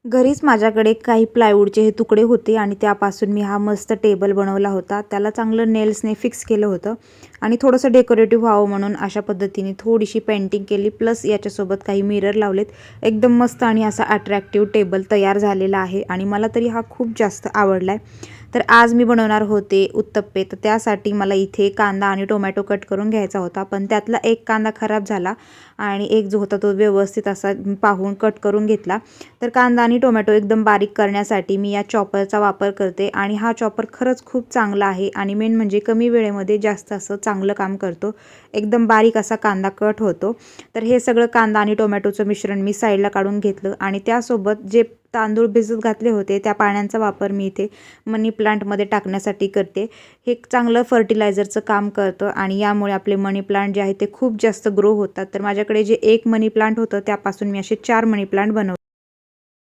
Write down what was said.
घरीच माझ्याकडे काही प्लायवूडचे हे तुकडे होते आणि त्यापासून मी हा मस्त टेबल बनवला होता. त्याला चांगलं नेल्सने फिक्स केलं होतं आणि थोडंसं डेकोरेटिव्ह व्हावं म्हणून अशा पद्धतीने थोडीशी पेंटिंग केली, प्लस याच्यासोबत काही मिरर लावलेत. एकदम मस्त आणि असा अट्रॅक्टिव्ह टेबल तयार झालेला आहे आणि मला तरी हा खूप जास्त आवडला आहे. तर आज मी बनवणार होते उत्तप्पे. तर त्यासाठी मला इथे कांदा आणि टोमॅटो कट करून घ्यायचा होता, पण त्यातला एक कांदा खराब झाला आणि एक जो होता तो व्यवस्थित असा पाहून कट करून घेतला. तर कांदा आणि टोमॅटो एकदम बारीक करण्यासाठी मी या चॉपरचा वापर करते आणि हा चॉपर खरंच खूप चांगला आहे आणि मेन म्हणजे कमी वेळेमध्ये जास्त असं चांगलं काम करतो. एकदम बारीक असा कांदा कट होतो. तर हे सगळं कांदा आणि टोमॅटोचं मिश्रण मी साईडला काढून घेतलं आणि त्यासोबत जे तांदूळ भिजत घातले होते त्या पाण्याचा वापर मी इथे मनी प्लांटमध्ये टाकण्यासाठी करते. हे चांगलं फर्टिलायझरचं काम करतं आणि यामुळे आपले मनी प्लांट जे आहे ते खूप जास्त ग्रो होतात. तर माझ्याकडे जे एक मनी प्लांट होतं त्यापासून मी असे 4 मनी प्लांट बनवले.